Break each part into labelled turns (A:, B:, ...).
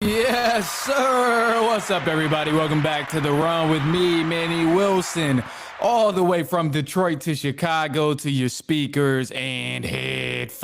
A: Yes, sir. What's up, everybody? Welcome back to The Run with me, Manny Wilson. All the way from Detroit to Chicago to your speakers and headphones.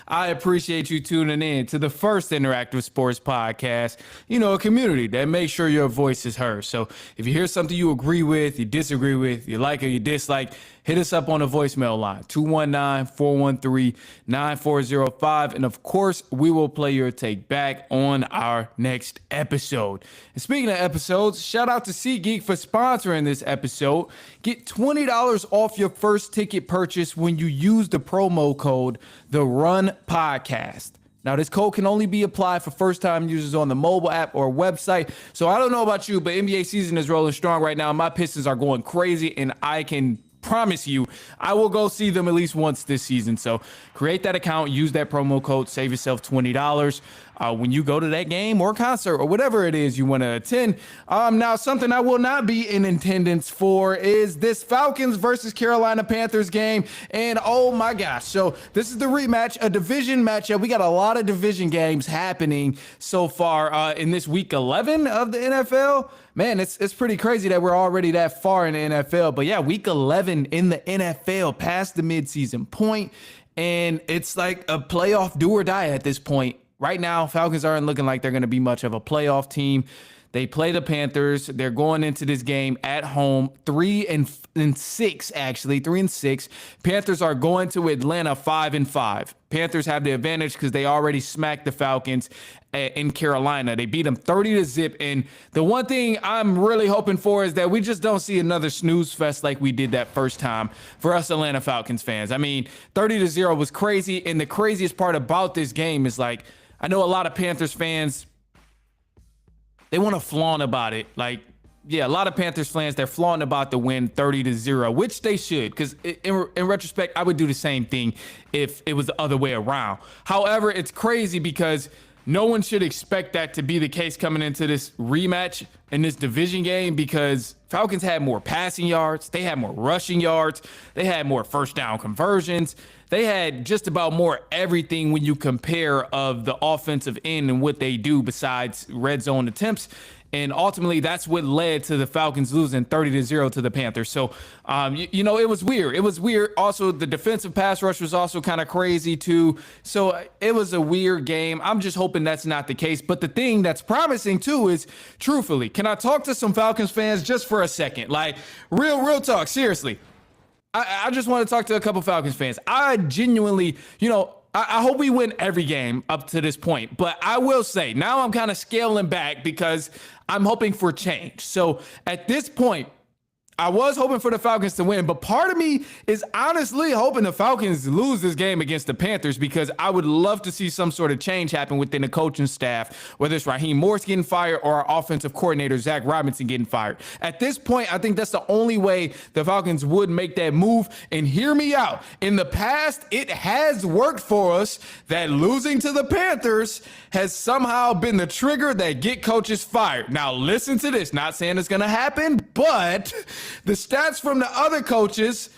A: I appreciate you tuning in to the first interactive sports podcast, a community that makes sure your voice is heard. So if you hear something you agree with, you disagree with, you like or you dislike, hit us up on the voicemail line, 219-413-9405. And of course, we will play your take back on our next episode. And speaking of episodes, shout out to SeatGeek for sponsoring this episode. Get $20 off your first ticket purchase when you use the promo code TheRunPodcast. Now, this code can only be applied for first-time users on the mobile app or website. So I don't know about you, but NBA season is rolling strong right now. My Pistons are going crazy, and I can promise you I will go see them at least once this season. So create that account, use that promo code, save yourself $20 when you go to that game or concert or whatever it is you want to attend. Now, something I will not be in attendance for is this Falcons versus Carolina Panthers game. And oh my gosh, so this is the rematch, a division matchup. We got a lot of division games happening so far in this week 11 of the NFL. Man, it's pretty crazy that we're already that far in the NFL. But yeah, week 11 in the NFL, past the midseason point, and it's like a playoff do or die at this point. Right now, Falcons aren't looking like they're going to be much of a playoff team. They play the Panthers. They're going into this game at home, 3-6, actually, 3-6. Panthers are going to Atlanta 5-5. Panthers have the advantage because they already smacked the Falcons in Carolina. They beat them 30-0. And the one thing I'm really hoping for is that we just don't see another snooze fest like we did that first time for us Atlanta Falcons fans. I mean, 30-0 was crazy. And the craziest part about this game is, like, I know a lot of Panthers fans, they want to flaunt about it. Like, yeah, a lot of Panthers fans, they're flaunting about the win 30-0, which they should, because in retrospect, I would do the same thing if it was the other way around. However, it's crazy because no one should expect that to be the case coming into this rematch in this division game, because Falcons had more passing yards, they had more rushing yards, they had more first down conversions. They had just about more everything when you compare of the offensive end and what they do besides red zone attempts. And ultimately, that's what led to the Falcons losing 30-0 to the Panthers. So, it was weird. It was weird. Also, the defensive pass rush was also kind of crazy, too. So it was a weird game. I'm just hoping that's not the case. But the thing that's promising, too, is, truthfully, can I talk to some Falcons fans just for a second? Like, real talk, seriously. I just want to talk to a couple Falcons fans. I genuinely, I hope we win every game up to this point. But I will say, now I'm kind of scaling back because I'm hoping for change. So at this point, I was hoping for the Falcons to win, but part of me is honestly hoping the Falcons lose this game against the Panthers, because I would love to see some sort of change happen within the coaching staff, whether it's Raheem Morris getting fired or our offensive coordinator, Zach Robinson, getting fired. At this point, I think that's the only way the Falcons would make that move. And hear me out. In the past, it has worked for us that losing to the Panthers has somehow been the trigger that get coaches fired. Now, listen to this. Not saying it's going to happen, but the stats from the other coaches,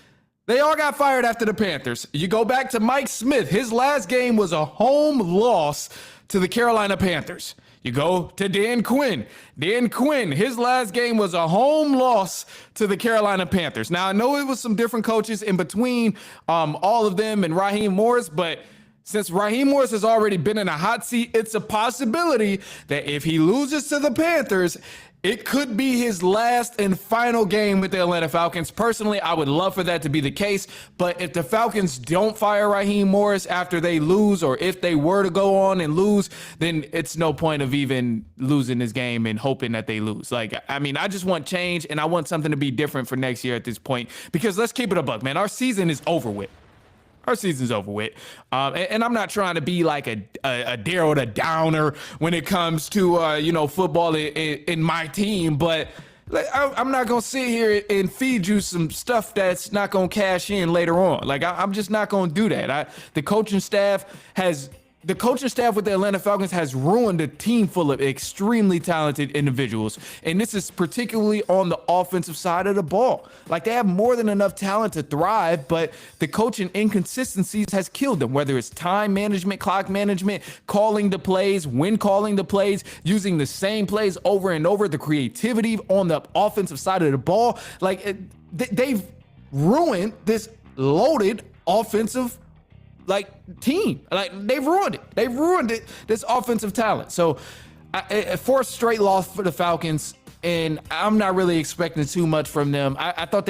A: they all got fired after the Panthers. You go back to Mike Smith. His last game was a home loss to the Carolina Panthers. You go to Dan Quinn. Dan Quinn, his last game was a home loss to the Carolina Panthers. Now, I know it was some different coaches in between all of them and Raheem Morris, but since Raheem Morris has already been in a hot seat, it's a possibility that if he loses to the Panthers, it could be his last and final game with the Atlanta Falcons. Personally, I would love for that to be the case. But if the Falcons don't fire Raheem Morris after they lose, or if they were to go on and lose, then it's no point of even losing this game and hoping that they lose. Like, I mean, I just want change, and I want something to be different for next year at this point. Because let's keep it a buck, man. Our season is over with. Our season's over with. And I'm not trying to be like a Daryl the Downer when it comes to, football in my team. But I'm not going to sit here and feed you some stuff that's not going to cash in later on. Like, I'm just not going to do that. The coaching staff has the coaching staff with the Atlanta Falcons has ruined a team full of extremely talented individuals. And this is particularly on the offensive side of the ball. Like, they have more than enough talent to thrive, but the coaching inconsistencies has killed them, whether it's time management, clock management, calling the plays, when calling the plays, using the same plays over and over, the creativity on the offensive side of the ball. Like, they've ruined this loaded offensive team. Like, they've ruined it. This offensive talent. So, fourth straight loss for the Falcons, and I'm not really expecting too much from them. I thought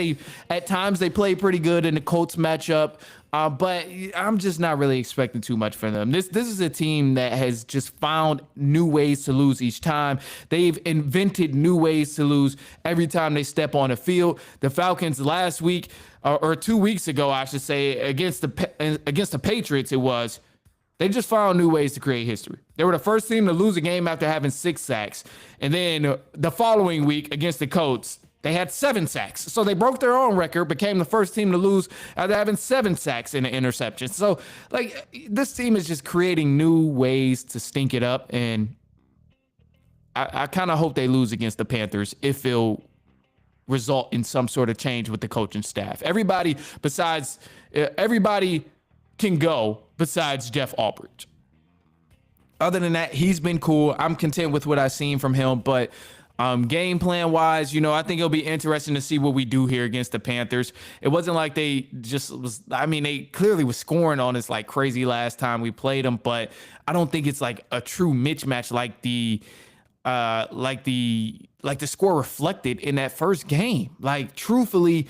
A: at times they played pretty good in the Colts matchup, but I'm just not really expecting too much from them. This is a team that has just found new ways to lose each time. They've invented new ways to lose every time they step on the field. The Falcons last week, or 2 weeks ago, I should say, against the Patriots, they just found new ways to create history. They were the first team to lose a game after having 6 sacks. And then the following week against the Colts, they had 7 sacks. So they broke their own record, became the first team to lose after having 7 sacks and an interception. So, this team is just creating new ways to stink it up. And I kind of hope they lose against the Panthers if it'll result in some sort of change with the coaching staff. Everybody can go besides Jeff Albridge. Other than that, he's been cool. I'm content with what I've seen from him, but game plan wise, I think it'll be interesting to see what we do here against the Panthers. It wasn't like they they clearly was scoring on us like crazy last time we played them, but I don't think it's like a true mismatch like the score reflected in that first game. Like, truthfully,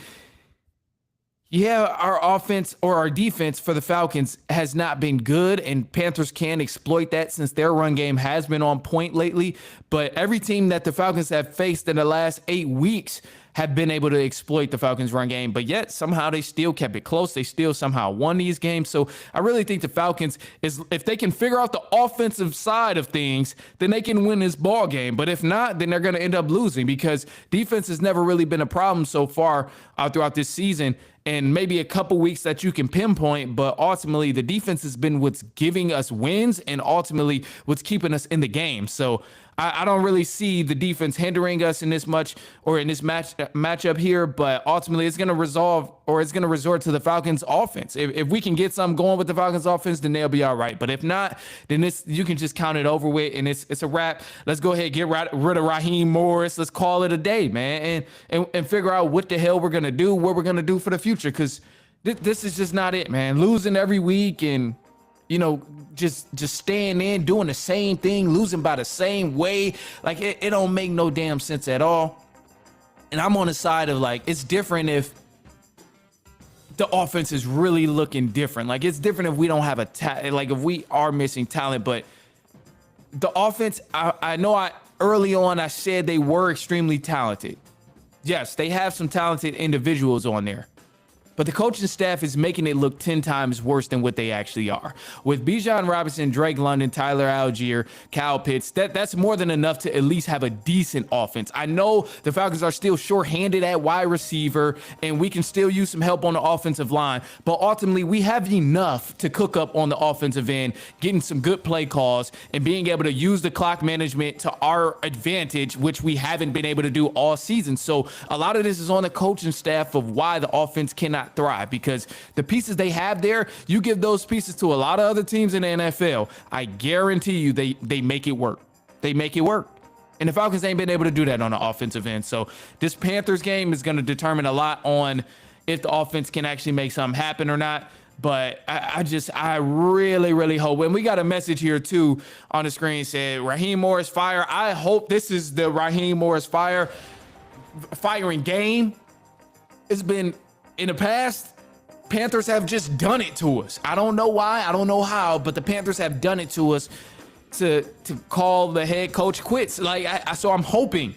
A: yeah, our offense or our defense for the Falcons has not been good, and Panthers can exploit that since their run game has been on point lately. But every team that the Falcons have faced in the last 8 weeks have been able to exploit the Falcons run game, but yet somehow they still kept it close. They still somehow won these games. So I really think the Falcons, if they can figure out the offensive side of things, then they can win this ball game. But if not, then they're going to end up losing, because defense has never really been a problem so far throughout this season. And maybe a couple weeks that you can pinpoint, but ultimately the defense has been what's giving us wins and ultimately what's keeping us in the game. So I don't really see the defense hindering us in this much or in this matchup here, but ultimately it's going to resort to the Falcons offense. If we can get something going with the Falcons offense, then they'll be all right. But if not, then you can just count it over with, and it's a wrap. Let's go ahead and get rid of Raheem Morris. Let's call it a day, man, and figure out what the hell we're going to do, what we're going to do for the future, because this is just not it, man. Losing every week and just staying in, doing the same thing, losing by the same way. Like, it don't make no damn sense at all. And I'm on the side of, it's different if the offense is really looking different. Like, it's different if we don't have if we are missing talent. But the offense, I know early on I said they were extremely talented. Yes, they have some talented individuals on there. But the coaching staff is making it look 10 times worse than what they actually are. With Bijan Robinson, Drake London, Tyler Algier, Kyle Pitts, that's more than enough to at least have a decent offense. I know the Falcons are still shorthanded at wide receiver, and we can still use some help on the offensive line. But ultimately, we have enough to cook up on the offensive end, getting some good play calls, and being able to use the clock management to our advantage, which we haven't been able to do all season. So a lot of this is on the coaching staff of why the offense cannot thrive, because the pieces they have there, you give those pieces to a lot of other teams in the NFL, I guarantee you they make it work. They make it work. And the Falcons ain't been able to do that on the offensive end. So this Panthers game is going to determine a lot on if the offense can actually make something happen or not. But I really, really hope. And we got a message here too on the screen, said Raheem Morris fire. I hope this is the Raheem Morris firing game. It's been in the past, Panthers have just done it to us. I don't know why, I don't know how, but the Panthers have done it to us to call the head coach quits. So I'm hoping,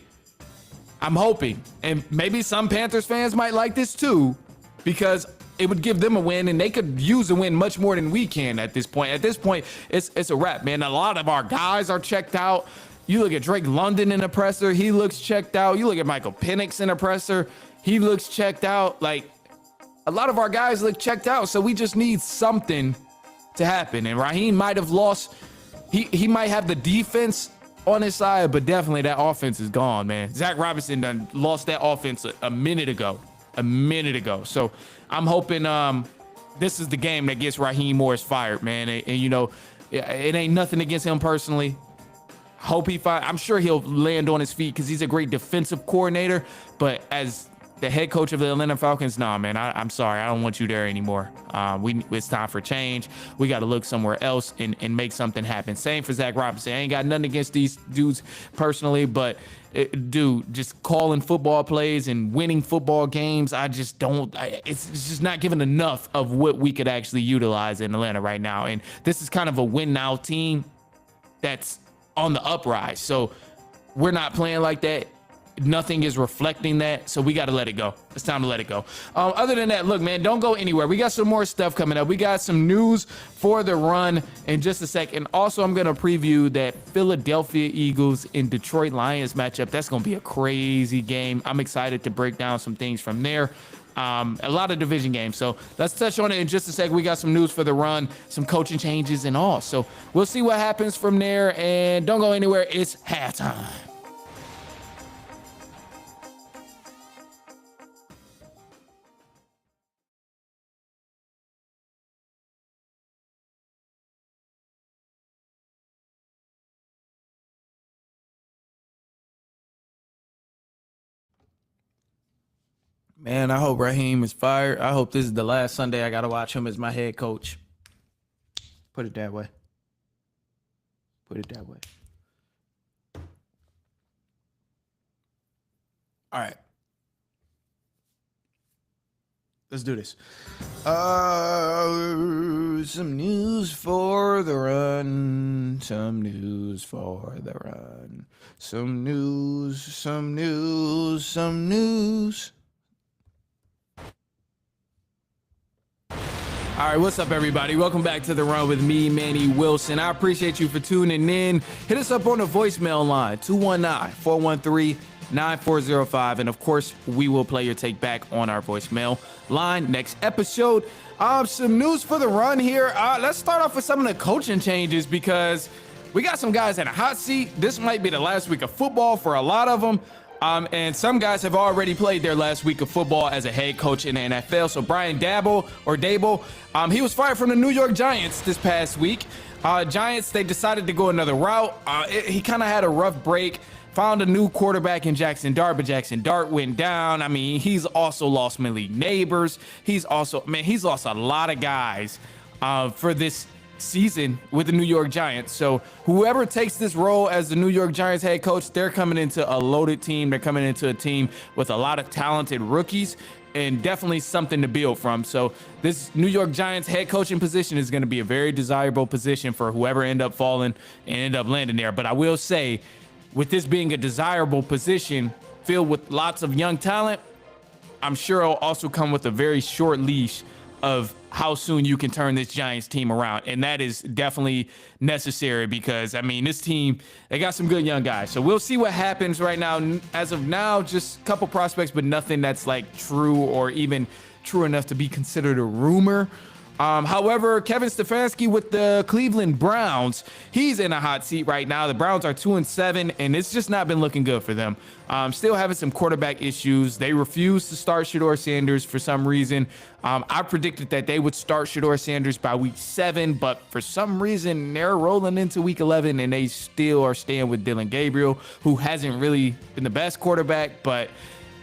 A: and maybe some Panthers fans might like this too, because it would give them a win, and they could use a win much more than we can at this point. At this point, it's a wrap, man. A lot of our guys are checked out. You look at Drake London in the presser, he looks checked out. You look at Michael Penix in the presser, he looks checked out. A lot of our guys look checked out, so we just need something to happen. And Raheem might have lost. He might have the defense on his side, but definitely that offense is gone, man. Zach Robinson done lost that offense a minute ago. So I'm hoping this is the game that gets Raheem Morris fired, man. And you know, it ain't nothing against him personally. I'm sure he'll land on his feet because he's a great defensive coordinator. But as the head coach of the Atlanta Falcons, nah, man, I'm sorry. I don't want you there anymore. It's time for change. We got to look somewhere else and make something happen. Same for Zach Robinson. I ain't got nothing against these dudes personally, but dude, just calling football plays and winning football games, I just don't. It's just not giving enough of what we could actually utilize in Atlanta right now. And this is kind of a win now team that's on the uprise. So we're not playing like that. Nothing is reflecting that, so we got to let it go. It's time to let it go. Other than that, look, man, don't go anywhere. We got some more stuff coming up. We got some news for the run in just a second. Also, I'm going to preview that Philadelphia Eagles and Detroit Lions matchup. That's going to be a crazy game. I'm excited to break down some things from there. A lot of division games. So let's touch on it in just a sec. We got some news for the run, some coaching changes and all. So we'll see what happens from there. And don't go anywhere. It's halftime. Man, I hope Raheem is fired. I hope this is the last Sunday I got to watch him as my head coach. Put it that way. All right. Let's do this. Some news for the run. Some news. All right, what's up, everybody? Welcome back to The Run with me, Manny Wilson. I appreciate you for tuning in. Hit us up on the voicemail line, 219-413-9405. And, of course, we will play your take back on our voicemail line next episode. Some news for the run here. Let's start off with some of the coaching changes because we got some guys in a hot seat. This might be the last week of football for a lot of them. And some guys have already played their last week of football as a head coach in the NFL. So Brian Daboll, he was fired from the New York Giants this past week. Giants, they decided to go another route. He kind of had a rough break, found a new quarterback in Jackson Dart, but Jackson Dart went down. I mean, he's also lost Millie Neighbors. He's lost a lot of guys for this season with the New York Giants. So whoever takes this role as the New York Giants head coach, they're coming into a loaded team. They're coming into a team with a lot of talented rookies and definitely something to build from. So this New York Giants head coaching position is going to be a very desirable position for whoever end up falling and end up landing there. But I will say, with this being a desirable position filled with lots of young talent, I'm sure it'll also come with a very short leash of how soon you can turn this Giants team around. And that is definitely necessary because, I mean, this team, they got some good young guys. So we'll see what happens right now. As of now, just a couple prospects, but nothing that's like true or even true enough to be considered a rumor. However, Kevin Stefanski with the Cleveland Browns, he's in a hot seat right now. The Browns are 2-7, and it's just not been looking good for them. Still having some quarterback issues. They refused to start Shedeur Sanders for some reason. I predicted that they would start Shedeur Sanders by week 7, but for some reason, they're rolling into week 11, and they still are staying with Dylan Gabriel, who hasn't really been the best quarterback, but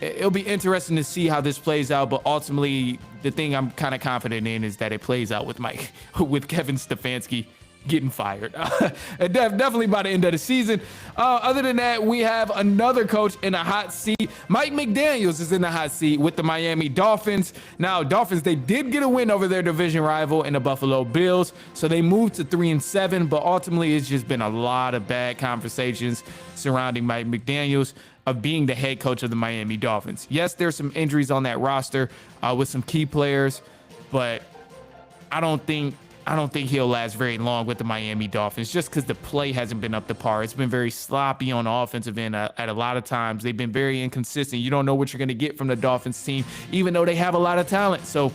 A: it'll be interesting to see how this plays out. But ultimately, the thing I'm kind of confident in is that it plays out with Kevin Stefanski getting fired. Definitely by the end of the season. Other than that, we have another coach in a hot seat. Mike McDaniels is in the hot seat with the Miami Dolphins. Now, Dolphins, they did get a win over their division rival in the Buffalo Bills, so they moved to 3-7, but ultimately it's just been a lot of bad conversations surrounding Mike McDaniels of being the head coach of the Miami Dolphins. Yes, there's some injuries on that roster with some key players, but I don't think he'll last very long with the Miami Dolphins just because the play hasn't been up to par. It's been very sloppy on the offensive end at a lot of times. They've been very inconsistent. You don't know what you're going to get from the Dolphins team, even though they have a lot of talent. So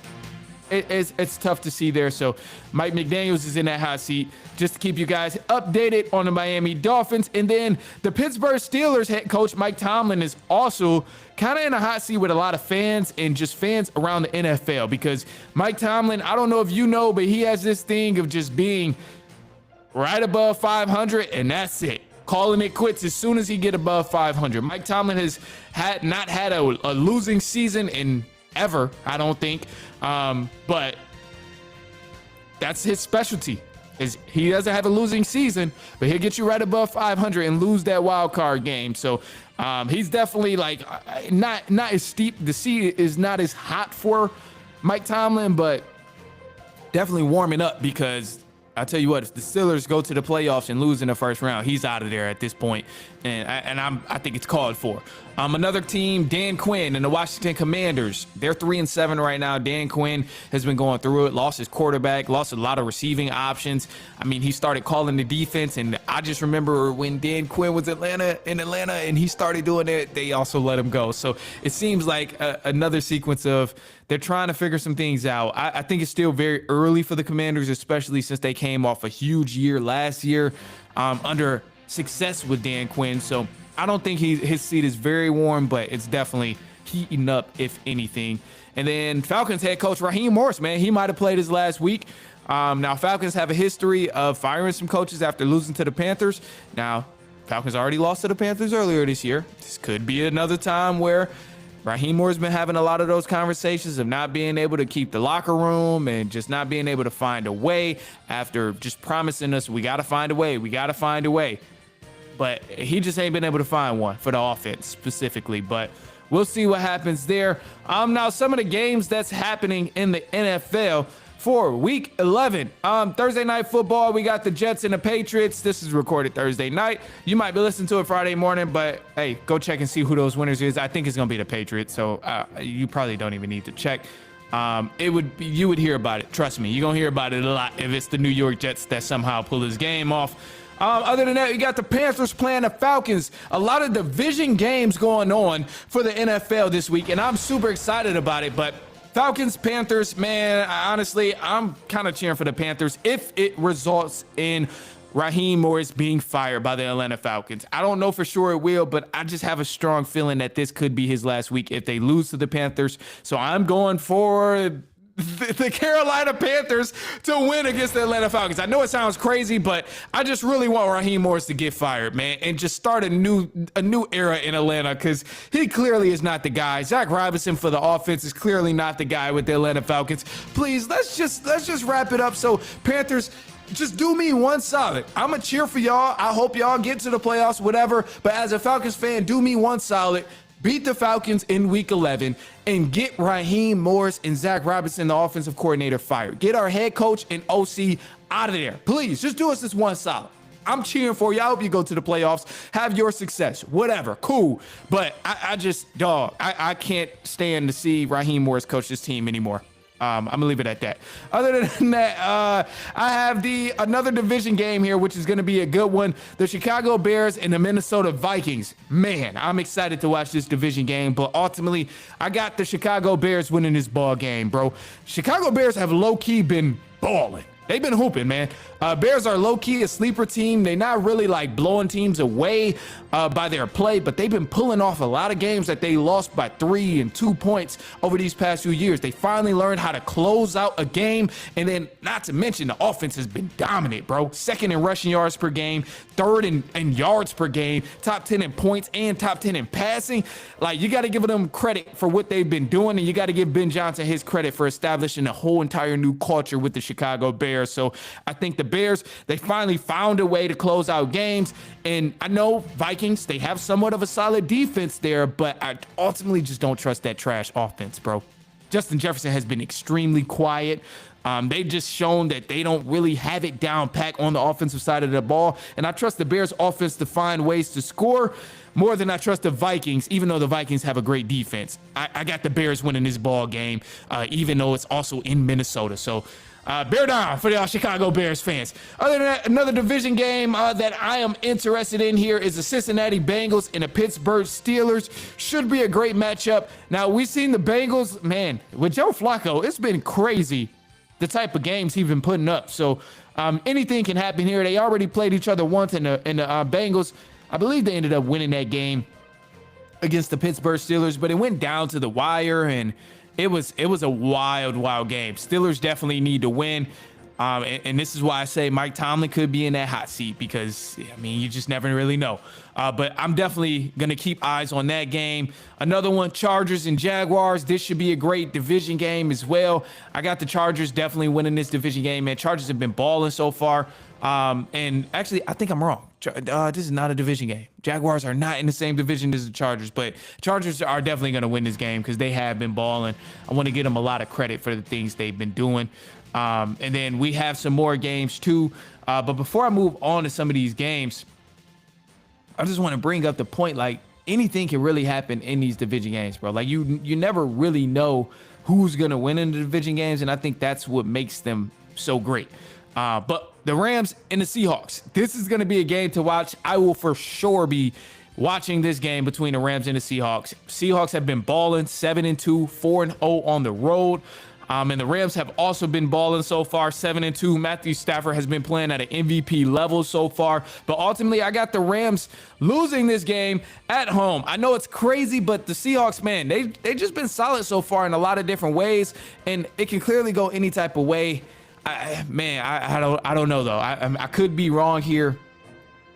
A: it's tough to see there. So Mike McDaniels is in that hot seat. Just to keep you guys updated on the Miami Dolphins. And then the Pittsburgh Steelers head coach Mike Tomlin is also kind of in a hot seat with a lot of fans and just fans around the NFL, because Mike Tomlin, I don't know if you know, but he has this thing of just being right above 500, and that's it. Calling it quits as soon as he get above 500. Mike Tomlin has not had a losing season in ever, I don't think. But that's his specialty. Is he doesn't have a losing season, but he'll get you right above 500 and lose that wild card game. So he's definitely like not as steep. The seat is not as hot for Mike Tomlin, but definitely warming up, because I'll tell you what, if the Steelers go to the playoffs and lose in the first round, he's out of there at this point, and I think it's called for. Another team, Dan Quinn and the Washington Commanders. They're 3-7 right now. Dan Quinn has been going through it. Lost his quarterback, lost a lot of receiving options. I mean, he started calling the defense, and I just remember when Dan Quinn was in Atlanta, and he started doing it, they also let him go. So it seems like another sequence of they're trying to figure some things out. I think it's still very early for the Commanders, especially since they came off a huge year last year under success with Dan Quinn. So I don't think his seat is very warm, but it's definitely heating up, if anything. And then Falcons head coach Raheem Morris, man, he might have played his last week. Now, Falcons have a history of firing some coaches after losing to the Panthers. Now, Falcons already lost to the Panthers earlier this year. This could be another time where Raheem Morris has been having a lot of those conversations of not being able to keep the locker room and just not being able to find a way after just promising us, we got to find a way, we got to find a way. But he just ain't been able to find one for the offense specifically. But we'll see what happens there. Now, some of the games that's happening in the NFL for Week 11. Thursday Night Football, we got the Jets and the Patriots. This is recorded Thursday night. You might be listening to it Friday morning, but hey, go check and see who those winners is. I think it's going to be the Patriots, so you probably don't even need to check. You would hear about it. Trust me, you're going to hear about it a lot if it's the New York Jets that somehow pull this game off. Other than that, you got the Panthers playing the Falcons. A lot of division games going on for the NFL this week, and I'm super excited about it. But Falcons, Panthers, man, honestly, I'm kind of cheering for the Panthers if it results in Raheem Morris being fired by the Atlanta Falcons. I don't know for sure it will, but I just have a strong feeling that this could be his last week if they lose to the Panthers. So I'm going for the Carolina Panthers to win against the Atlanta Falcons. I know it sounds crazy, but I just really want Raheem Morris to get fired, man, and just start a new era in Atlanta, because he clearly is not the guy. Zach Robinson for the offense is clearly not the guy with the Atlanta Falcons. Please, let's just wrap it up. So Panthers, just do me one solid. I'm going to cheer for y'all. I hope y'all get to the playoffs, whatever. But as a Falcons fan, do me one solid. Beat the Falcons in Week 11 and get Raheem Morris and Zach Robinson, the offensive coordinator, fired. Get our head coach and OC out of there. Please, just do us this one solid. I'm cheering for you. I hope you go to the playoffs. Have your success. Whatever. Cool. But I can't stand to see Raheem Morris coach this team anymore. I'm gonna leave it at that. Other than that, I have another division game here, which is gonna be a good one. The Chicago Bears and the Minnesota Vikings. Man, I'm excited to watch this division game, but ultimately, I got the Chicago Bears winning this ball game, bro. Chicago Bears have low-key been balling. They've been hooping, man. Bears are low-key a sleeper team. They're not really like blowing teams away by their play, but they've been pulling off a lot of games that they lost by 3 and 2 points over these past few years. They finally learned how to close out a game, and then not to mention the offense has been dominant, bro. Second in rushing yards per game, third in yards per game, top 10 in points, and top 10 in passing. Like, you got to give them credit for what they've been doing, and you got to give Ben Johnson his credit for establishing a whole entire new culture with the Chicago Bears. So I think the Bears, they finally found a way to close out games. And I know Vikings, they have somewhat of a solid defense there, but I ultimately just don't trust that trash offense, bro. Justin Jefferson has been extremely quiet. They've just shown that they don't really have it down pat on the offensive side of the ball. And I trust the Bears offense to find ways to score more than I trust the Vikings, even though the Vikings have a great defense. I got the Bears winning this ball game, even though it's also in Minnesota. So Bear down for the Chicago Bears fans. Other than that, another division game that I am interested in here is the Cincinnati Bengals and the Pittsburgh Steelers. Should be a great matchup. Now, we've seen the Bengals, man, with Joe Flacco, it's been crazy the type of games he's been putting up. So anything can happen here. They already played each other once in the Bengals. I believe they ended up winning that game against the Pittsburgh Steelers, but it went down to the wire, and it was a wild game. Steelers definitely need to win. And this is why I say Mike Tomlin could be in that hot seat because, I mean, you just never really know. But I'm definitely going to keep eyes on that game. Another one, Chargers and Jaguars. This should be a great division game as well. I got the Chargers definitely winning this division game, man. Chargers have been balling so far. And actually, I think I'm wrong. This is not a division game. Jaguars are not in the same division as the Chargers, but Chargers are definitely going to win this game because they have been balling. I want to give them a lot of credit for the things they've been doing. And then we have some more games too. But before I move on to some of these games, I just want to bring up the point, like anything can really happen in these division games, bro. Like you never really know who's going to win in the division games. And I think that's what makes them so great. But the Rams and the Seahawks, this is going to be a game to watch. I will for sure be watching this game between the Rams and the Seahawks. Seahawks have been balling 7-2, 4-0 on the road. And the Rams have also been balling so far, 7-2. Matthew Stafford has been playing at an MVP level so far. But ultimately, I got the Rams losing this game at home. I know it's crazy, but the Seahawks, man, they just been solid so far in a lot of different ways. And it can clearly go any type of way. I don't know, though. I could be wrong here.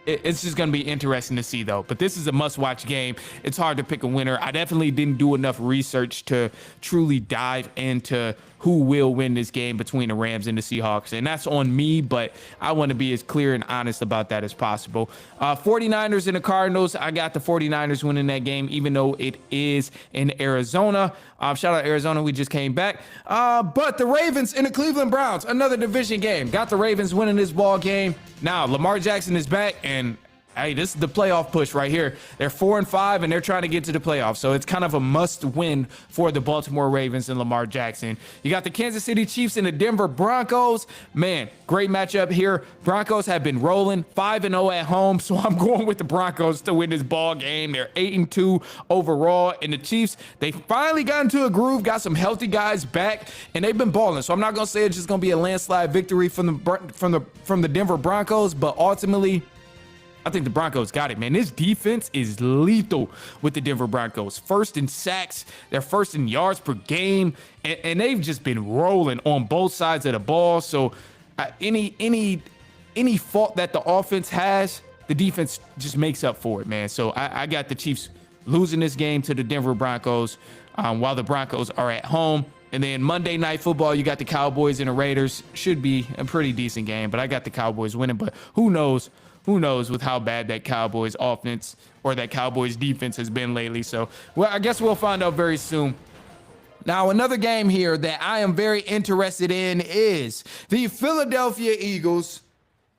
A: It's just going to be interesting to see, though. But this is a must-watch game. It's hard to pick a winner. I definitely didn't do enough research to truly dive into who will win this game between the Rams and the Seahawks. And that's on me, but I want to be as clear and honest about that as possible. 49ers and the Cardinals. I got the 49ers winning that game, even though it is in Arizona. Shout out Arizona. We just came back. But the Ravens and the Cleveland Browns, another division game. Got the Ravens winning this ball game. Now, Lamar Jackson is back, and hey, this is the playoff push right here. They're 4-5, and they're trying to get to the playoffs. So it's kind of a must-win for the Baltimore Ravens and Lamar Jackson. You got the Kansas City Chiefs and the Denver Broncos. Man, great matchup here. Broncos have been rolling 5-0 at home, so I'm going with the Broncos to win this ball game. They're 8-2 overall, and the Chiefs, they finally got into a groove, got some healthy guys back, and they've been balling. So I'm not going to say it's just going to be a landslide victory from the Denver Broncos, but ultimately, I think the Broncos got it, man. This defense is lethal with the Denver Broncos. First in sacks, they're first in yards per game, and they've just been rolling on both sides of the ball. So any fault that the offense has, the defense just makes up for it, man. So I got the Chiefs losing this game to the Denver Broncos while the Broncos are at home. And then Monday Night Football, you got the Cowboys and the Raiders. Should be a pretty decent game, but I got the Cowboys winning. But who knows? Who knows with how bad that Cowboys offense or that Cowboys defense has been lately. So, well, I guess we'll find out very soon. Now, another game here that I am very interested in is the Philadelphia Eagles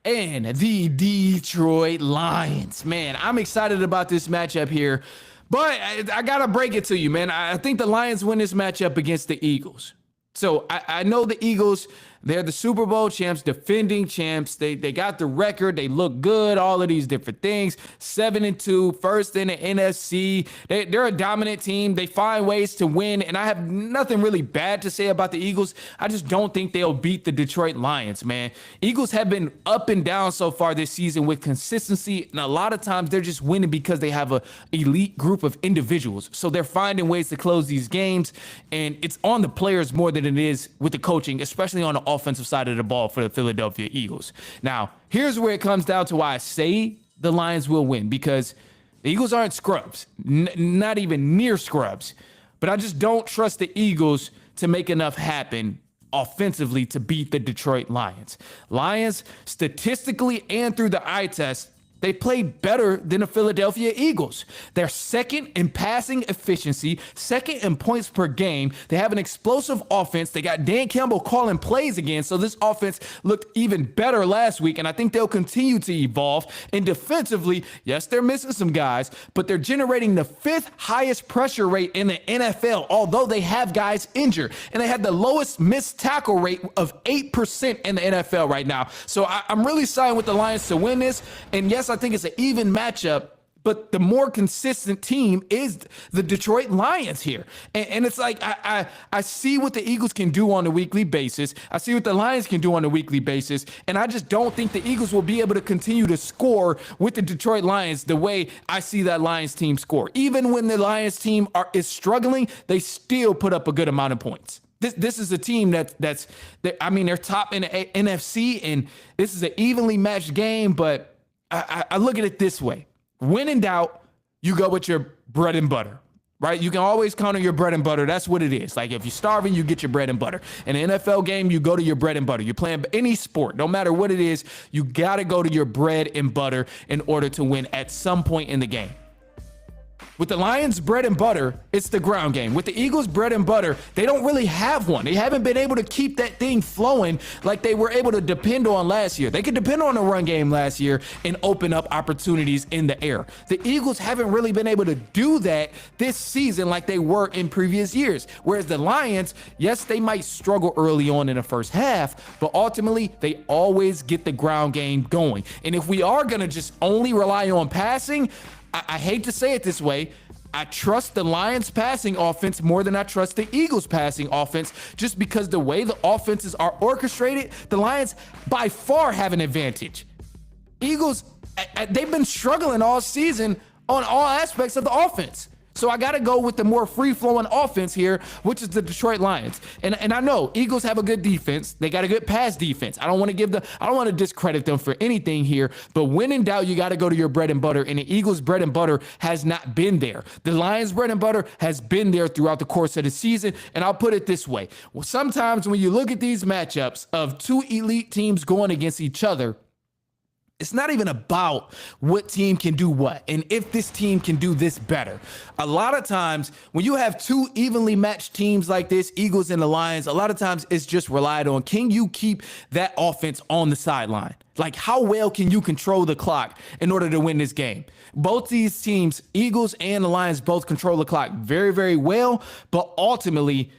A: and the Detroit Lions. Man, I'm excited about this matchup here, but I got to break it to you, man. I think the Lions win this matchup against the Eagles. So I know the Eagles, they're the Super Bowl champs, defending champs. They got the record. They look good, all of these different things. 7-2, first in the NFC. They're a dominant team. They find ways to win, and I have nothing really bad to say about the Eagles. I just don't think they'll beat the Detroit Lions, man. Eagles have been up and down so far this season with consistency, and a lot of times they're just winning because they have an elite group of individuals. So they're finding ways to close these games, and it's on the players more than it is with the coaching, especially on the offensive side of the ball for the Philadelphia Eagles. Now, here's where it comes down to why I say the Lions will win, because the Eagles aren't scrubs, not even near scrubs. But I just don't trust the Eagles to make enough happen offensively to beat the Detroit Lions. Lions, statistically and through the eye test, they play better than the Philadelphia Eagles. They're second in passing efficiency, second in points per game. They have an explosive offense. They got Dan Campbell calling plays again, so this offense looked even better last week, and I think they'll continue to evolve. And defensively, yes, they're missing some guys, but they're generating the 5th highest pressure rate in the NFL, although they have guys injured. And they have the lowest missed tackle rate of 8% in the NFL right now. So I'm really siding with the Lions to win this. And yes, I think it's an even matchup, but the more consistent team is the Detroit Lions here. And it's like, I see what the Eagles can do on a weekly basis. I see what the Lions can do on a weekly basis. And I just don't think the Eagles will be able to continue to score with the Detroit Lions the way I see that Lions team score. Even when the Lions team is struggling, they still put up a good amount of points. This is a team they're top in the NFC, and this is an evenly matched game, but I look at it this way. When in doubt, you go with your bread and butter, right? You can always count on your bread and butter. That's what it is. Like if you're starving, you get your bread and butter. In an NFL game, you go to your bread and butter. You're playing any sport, no matter what it is, you got to go to your bread and butter in order to win at some point in the game. With the Lions' bread and butter, it's the ground game. With the Eagles' bread and butter, they don't really have one. They haven't been able to keep that thing flowing like they were able to depend on last year. They could depend on the run game last year and open up opportunities in the air. The Eagles haven't really been able to do that this season like they were in previous years. Whereas the Lions, yes, they might struggle early on in the first half, but ultimately they always get the ground game going. And if we are going to just only rely on passing, I hate to say it this way, I trust the Lions passing offense more than I trust the Eagles passing offense, just because the way the offenses are orchestrated, the Lions by far have an advantage. Eagles, they've been struggling all season on all aspects of the offense. So I got to go with the more free-flowing offense here, which is the Detroit Lions. And I know Eagles have a good defense. They got a good pass defense. I don't want to discredit them for anything here, but when in doubt, you got to go to your bread and butter, and the Eagles' bread and butter has not been there. The Lions' bread and butter has been there throughout the course of the season, and I'll put it this way. Well, sometimes when you look at these matchups of two elite teams going against each other, it's not even about what team can do what and if this team can do this better. A lot of times when you have two evenly matched teams like this, Eagles and the Lions, a lot of times it's just relied on, can you keep that offense on the sideline? Like, how well can you control the clock in order to win this game? Both these teams, Eagles and the Lions, both control the clock very, very well. But ultimately,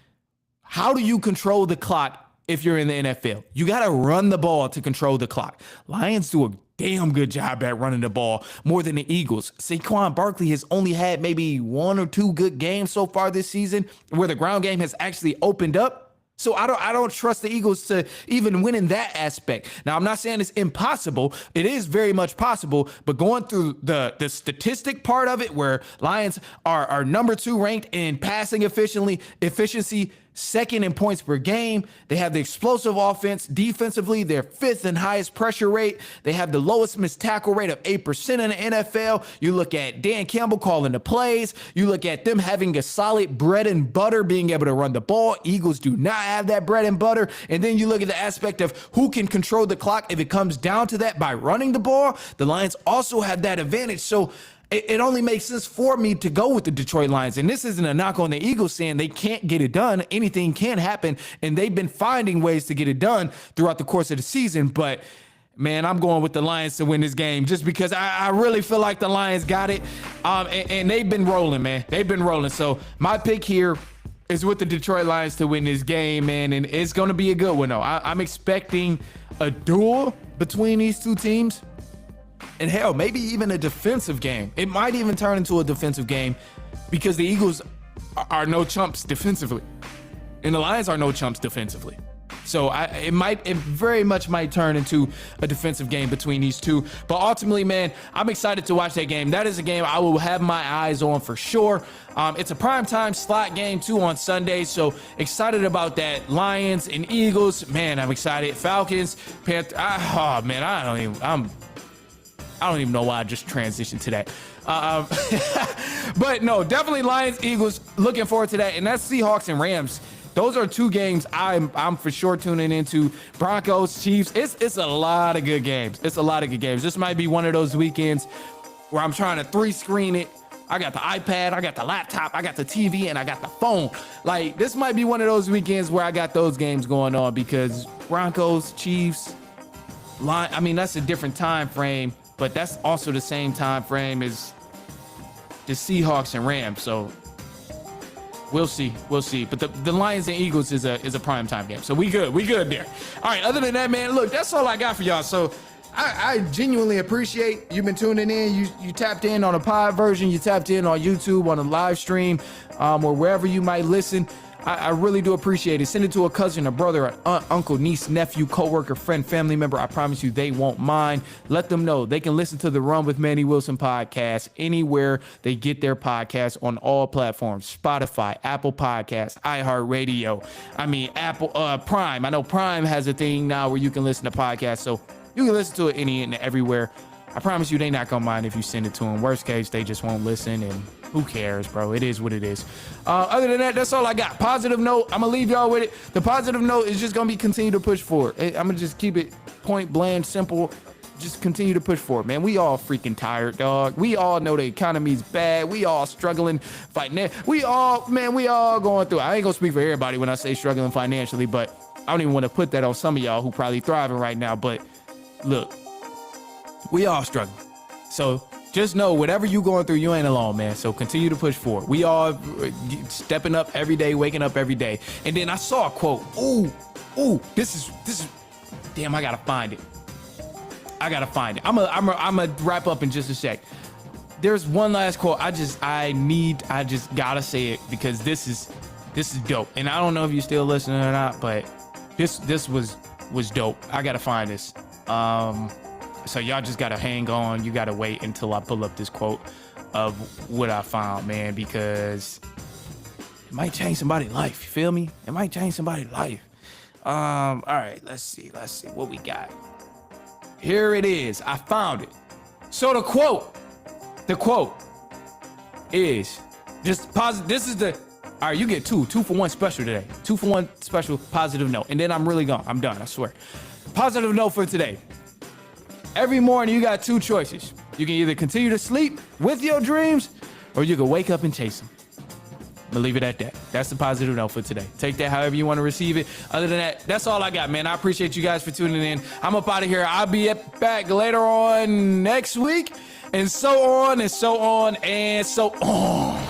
A: how do you control the clock if you're in the NFL? You got to run the ball to control the clock. Lions do a damn good job at running the ball more than the Eagles. Saquon Barkley has only had maybe 1 or 2 good games so far this season where the ground game has actually opened up. So I don't trust the Eagles to even win in that aspect. Now, I'm not saying it's impossible. It is very much possible, but going through the statistic part of it, where Lions are number 2 ranked in passing efficiency, second in points per game. They have the explosive offense. Defensively, they're 5th in highest pressure rate. They have the lowest missed tackle rate of 8% in the NFL. You look at Dan Campbell calling the plays. You look at them having a solid bread and butter, being able to run the ball. Eagles do not have that bread and butter. And then you look at the aspect of who can control the clock if it comes down to that by running the ball. The Lions also have that advantage. So it only makes sense for me to go with the Detroit Lions. And this isn't a knock on the Eagles saying they can't get it done. Anything can happen. And they've been finding ways to get it done throughout the course of the season. But, man, I'm going with the Lions to win this game just because I really feel like the Lions got it. And they've been rolling, man. They've been rolling. So my pick here is with the Detroit Lions to win this game, man. And it's going to be a good one, though. I'm expecting a duel between these two teams. And hell, maybe even a defensive game. It might even turn into a defensive game because the Eagles are no chumps defensively, and the Lions are no chumps defensively. So it very much might turn into a defensive game between these two. But ultimately, man, I'm excited to watch that game. That is a game I will have my eyes on for sure. It's a primetime slot game too on Sunday. So excited about that. Lions and Eagles, man, I'm excited. Falcons, Panthers. Oh man, I don't even know why I just transitioned to that. But no, definitely Lions, Eagles, looking forward to that. And that Seahawks and Rams those are two games I'm for sure tuning into. Broncos, Chiefs. It's a lot of good games. It's a lot of good games. This might be one of those weekends where I'm trying to 3-screen it. I got the iPad, I got the laptop, I got the TV, and I got the phone. Like, this might be one of those weekends where I got those games going on because Broncos, Chiefs, I mean, that's a different time frame, but that's also the same time frame as the Seahawks and Rams. So we'll see. But the Lions and Eagles is a prime time game. So we good there. All right, other than that, man, look, that's all I got for y'all. So I genuinely appreciate you've been tuning in. You tapped in on a pod version. You tapped in on YouTube, on a live stream, or wherever you might listen. I really do appreciate it. Send it to a cousin, a brother, an aunt, uncle, niece, nephew, coworker, friend, family member. I promise you they won't mind. Let them know they can listen to the Run with Manny Wilson podcast anywhere they get their podcasts on all platforms. Spotify, Apple Podcasts, iHeartRadio. I mean, Apple Prime. I know Prime has a thing now where you can listen to podcasts. So you can listen to it any and everywhere. I promise you they not gonna mind if you send it to them. Worst case, they just won't listen, and who cares, bro? It is what it is. Other than that, that's all I got. Positive note, I'm gonna leave y'all with it. The positive note is just gonna be continue to push forward. I'm gonna just keep it point blank, simple. Just continue to push forward, man. We all freaking tired, dog. We all know the economy's bad. We all struggling fighting. We all going through. I ain't gonna speak for everybody when I say struggling financially, but I don't even want to put that on some of y'all who probably thriving right now, but look, we all struggling. So just know whatever you going through, you ain't alone, man. So continue to push forward. We all stepping up every day, waking up every day. And then I saw a quote. Ooh, this is, damn, I gotta find it. I'm gonna wrap up in just a sec. There's one last quote. I just gotta say it because this is dope. And I don't know if you're still listening or not, but this was dope. I gotta find this. So y'all just gotta hang on. You gotta wait until I pull up this quote of what I found, man, because it might change somebody's life. You feel me? It might change somebody's life. All right, let's see what we got. Here it is. I found it. So the quote is just positive. This is the, all right, you get two for one special today. 2 for 1 special positive note. And then I'm really gone. I'm done, I swear. Positive note for today. Every morning you got two choices. You can either continue to sleep with your dreams or you can wake up and chase them. I'm gonna leave it at that. That's the positive note for today. Take that however you want to receive it. Other than that, that's all I got, man. I appreciate you guys for tuning in. I'm up out of here. I'll be back later on next week, and so on and so on and so on.